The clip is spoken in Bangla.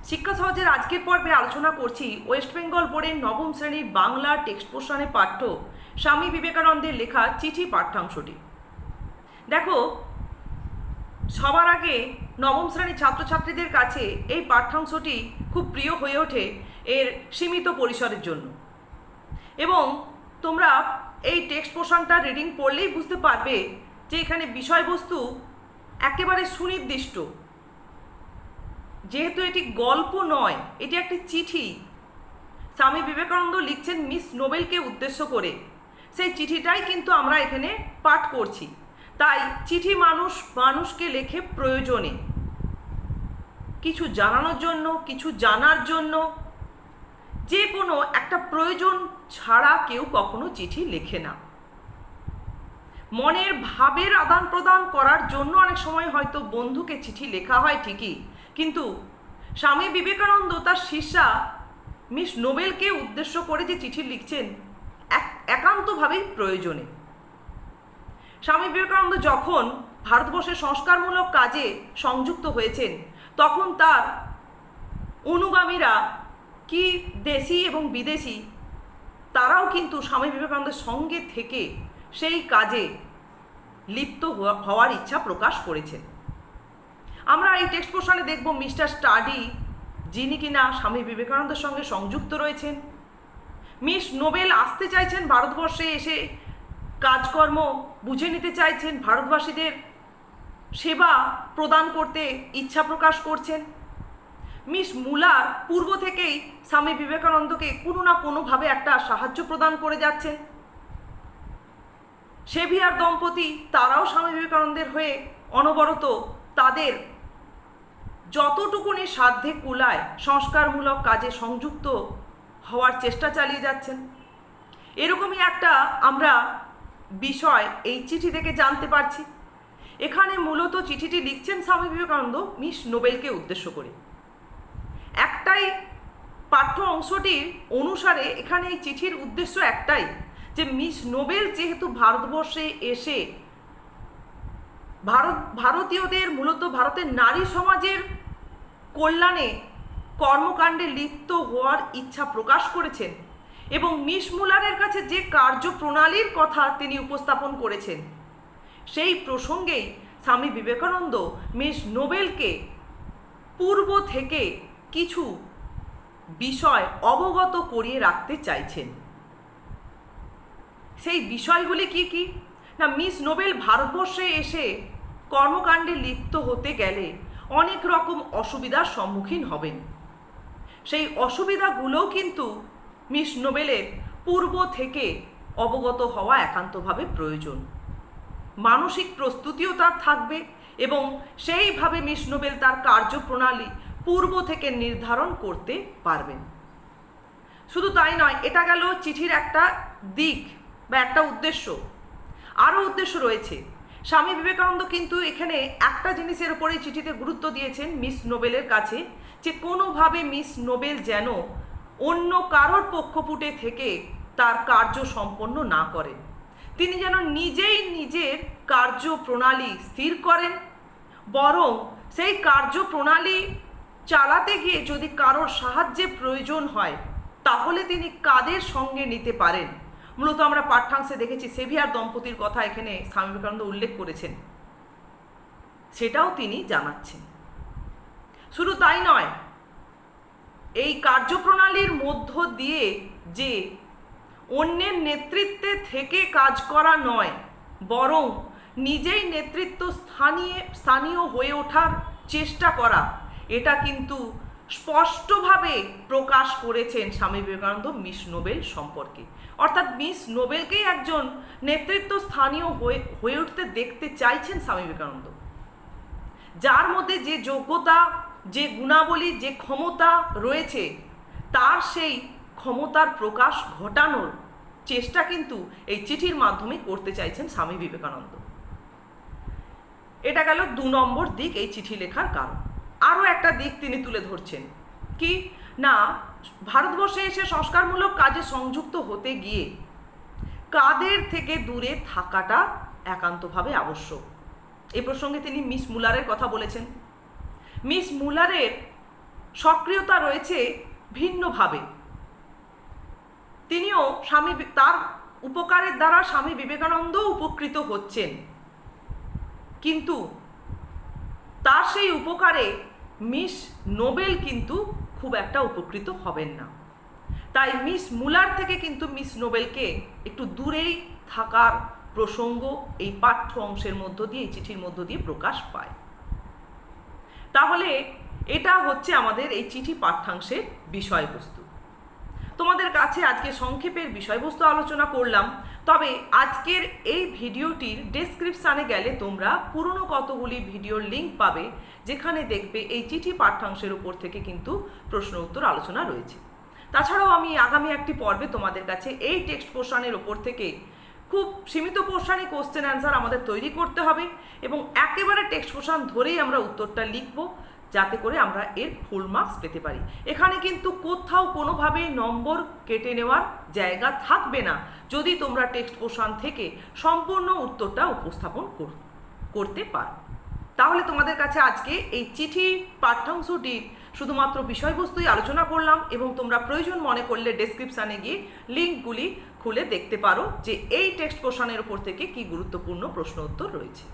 শিক্ষা সহজের আজকের পর্বে আলোচনা করছি ওয়েস্ট বেঙ্গল বোর্ডের নবম শ্রেণীর বাংলা টেক্সট পোর্শনে পাঠ্য স্বামী বিবেকানন্দের লেখা চিঠি পাঠ্যাংশটি। দেখো, সবার আগে নবম শ্রেণীর ছাত্রছাত্রীদের কাছে এই পাঠ্যাংশটি খুব প্রিয় হয়ে ওঠে এর সীমিত পরিসরের জন্য, এবং তোমরা এই টেক্সট পোর্শনটা রিডিং পড়লেই বুঝতে পারবে যে এখানে বিষয়বস্তু একেবারে সুনির্দিষ্ট। যেহেতু এটি গল্প নয়, এটি একটি চিঠি স্বামী বিবেকানন্দ লিখছেন মিস নোবেলকে উদ্দেশ্য করে, সেই চিঠিটাই কিন্তু আমরা এখানে পাঠ করছি। তাই চিঠি মানুষকে লেখে প্রয়োজনে, কিছু জানানোর জন্য, কিছু জানার জন্য। যে কোনো একটা প্রয়োজন ছাড়া কেউ কখনো চিঠি লেখে না। মনের ভাবের আদান প্রদান করার জন্য অনেক সময় হয়তো বন্ধুকে চিঠি লেখা হয় ঠিকই, কিন্তু স্বামী বিবেকানন্দ তার শিষ্যা মিস নোবেলকে উদ্দেশ্য করে যে চিঠি লিখছেন একান্তভাবেই প্রয়োজনে। স্বামী বিবেকানন্দ যখন ভারতবর্ষের সংস্কারমূলক কাজে সংযুক্ত হয়েছেন, তখন তার অনুগামীরা কি দেশি এবং বিদেশি, তারাও কিন্তু স্বামী বিবেকানন্দের সঙ্গে থেকে সেই কাজে লিপ্ত হওয়ার ইচ্ছা প্রকাশ করেছেন। আমরা এই টেক্সট পোর্শনে দেখব মিস্টার স্টাডি, যিনি কিনা স্বামী বিবেকানন্দের সঙ্গে সংযুক্ত রয়েছেন। মিস নোবেল আসতে চাইছেন ভারতবর্ষে, এসে কাজকর্ম বুঝে নিতে চাইছেন, ভারতবাসীদের সেবা প্রদান করতে ইচ্ছা প্রকাশ করছেন। মিস মুলার পূর্ব থেকেই স্বামী বিবেকানন্দকে কোনো না কোনোভাবে একটা সাহায্য প্রদান করে যাচ্ছেন। সেভিয়ার দম্পতি, তারাও স্বামী বিবেকানন্দের হয়ে অনবরত তাদের যতটুকুনি সাধ্যে কুলায় সংস্কারমূলক কাজে সংযুক্ত হওয়ার চেষ্টা চালিয়ে যাচ্ছেন। এরকমই একটা আমরা বিষয় এই চিঠি থেকে জানতে পারছি। এখানে মূলত চিঠিটি লিখছেন স্বামী বিবেকানন্দ মিস নোবেলকে উদ্দেশ্য করে। একটাই পাঠ্য অংশটির অনুসারে এখানে এই চিঠির উদ্দেশ্য একটাই, যে মিস নোবেল যেহেতু ভারতবর্ষে এসে ভারতীয়দের, মূলত ভারতের নারী সমাজের কল্যাণে কর্মকাণ্ডে লিপ্ত হওয়ার ইচ্ছা প্রকাশ করেছেন, এবং মিস মুলারের কাছে যে কার্যপ্রণালীর কথা তিনি উপস্থাপন করেছেন, সেই প্রসঙ্গেই স্বামী বিবেকানন্দ মিস নোবেলকে পূর্ব থেকে কিছু বিষয় অবগত করিয়ে রাখতে চাইছেন। সেই বিষয়গুলি কি কি না, মিস নোবেল ভারতবর্ষে এসে কর্মকাণ্ডে লিপ্ত হতে গেলে অনেক রকম অসুবিধার সম্মুখীন হবেন। সেই অসুবিধাগুলোও কিন্তু মিস নোবেলের পূর্ব থেকে অবগত হওয়া একান্তভাবে প্রয়োজন। মানসিক প্রস্তুতিও তার থাকবে, এবং সেইভাবে মিস নোবেল তার কার্যপ্রণালী পূর্ব থেকে নির্ধারণ করতে পারবেন। শুধু তাই নয়, এটা গেল চিঠির একটা দিক বা একটা উদ্দেশ্য। আরও উদ্দেশ্য রয়েছে। স্বামী বিবেকানন্দ কিন্তু এখানে একটা জিনিসের উপরেই চিঠিতে গুরুত্ব দিয়েছেন মিস নোবেলের কাছে, যে কোনোভাবে মিস নোবেল যেন অন্য কারোর পক্ষপুটে থেকে তার কার্য সম্পন্ন না করেন। তিনি যেন নিজেই নিজের কার্যপ্রণালী স্থির করেন, বরং সেই কার্যপ্রণালী চালাতে গিয়ে যদি কারোর সাহায্যের প্রয়োজন হয়, তাহলে তিনি কাদের সঙ্গে নিতে পারেন। মূলত আমরা পাঠ্যাংশে দেখেছি সেভিয়ার দম্পতির কথা এখানে স্বামী বিবেকানন্দ উল্লেখ করেছেন, সেটাও তিনি জানাচ্ছেন। শুধু তাই নয়, এই কার্যপ্রণালীর মধ্য দিয়ে যে অন্যের নেতৃত্বে থেকে কাজ করা নয়, বরং নিজেই নেতৃত্ব স্থানীয় হয়ে ওঠার চেষ্টা করা, এটা কিন্তু স্পষ্টভাবে প্রকাশ করেছেন স্বামী বিবেকানন্দ মিস নোবেল সম্পর্কে। অর্থাৎ মিস নোবেলকেই একজন নেতৃত্ব স্থানীয় হয়ে উঠতে দেখতে চাইছেন স্বামী বিবেকানন্দ, যার মধ্যে যে যোগ্যতা, যে গুণাবলী, যে ক্ষমতা রয়েছে, তার সেই ক্ষমতার প্রকাশ ঘটানোর চেষ্টা কিন্তু এই চিঠির মাধ্যমে করতে চাইছেন স্বামী বিবেকানন্দ। এটা গেল 2 নম্বর দিক এই চিঠি লেখার কারণ। আরও একটা দিক তিনি তুলে ধরছেন, কি না, ভারতবর্ষে এসে সংস্কারমূলক কাজে সংযুক্ত হতে গিয়ে কাদের থেকে দূরে থাকাটা একান্তভাবে আবশ্যক। এই প্রসঙ্গে তিনি মিস মুলারের কথা বলেছেন। মিস মুলারের সক্রিয়তা রয়েছে ভিন্নভাবে। তিনিও তার উপকারের দ্বারা স্বামী বিবেকানন্দও উপকৃত হচ্ছেন, কিন্তু তার সেই উপকারে মিস নোবেল কিন্তু খুব একটা উপকৃত হবেন না। তাই মিস মুলার থেকে কিন্তু মিস নোবেলকে একটু দূরেই থাকার প্রসঙ্গ এই পাঠ্য অংশের মধ্য দিয়ে, এই চিঠির মধ্য দিয়ে প্রকাশ পায়। তাহলে এটা হচ্ছে আমাদের এই চিঠি পাঠ্যাংশের বিষয়বস্তু। তোমাদের কাছে আজকে সংক্ষেপের বিষয়বস্তু আলোচনা করলাম। তবে আজকের এই ভিডিওটির ডেসক্রিপশানে গেলে তোমরা পুরনো কতগুলি ভিডিওর লিঙ্ক পাবে, যেখানে দেখবে এই চিঠি পাঠ্যাংশের উপর থেকে কিন্তু প্রশ্ন উত্তর আলোচনা রয়েছে। তাছাড়াও আমি আগামী একটি পর্বে তোমাদের কাছে এই টেক্সট পোর্শনের ওপর থেকে খুব সীমিত পোর্শনে কোশ্চেন অ্যান্সার আমাদের তৈরি করতে হবে এবং একেবারে টেক্সট পোর্শন ধরেই আমরা উত্তরটা লিখব, যাতে করে আমরা এর ফুল মার্কস পেতে পারি। এখানে কিন্তু কোথাও কোনোভাবেই নম্বর কেটে নেওয়ার জায়গা থাকবে না যদি তোমরা টেক্সট পোর্শন থেকে সম্পূর্ণ উত্তরটা উপস্থাপন করতে পারো। তাহলে তোমাদের কাছে আজকে এই চিঠি পাঠ্যাংশটির শুধুমাত্র বিষয়বস্তুই আলোচনা করলাম এবং তোমরা প্রয়োজন মনে করলে ডেসক্রিপশানে গিয়ে লিঙ্কগুলি খুলে দেখতে পারো যে এই টেক্সট পোর্শনের উপর থেকে কি গুরুত্বপূর্ণ প্রশ্ন উত্তর রয়েছে।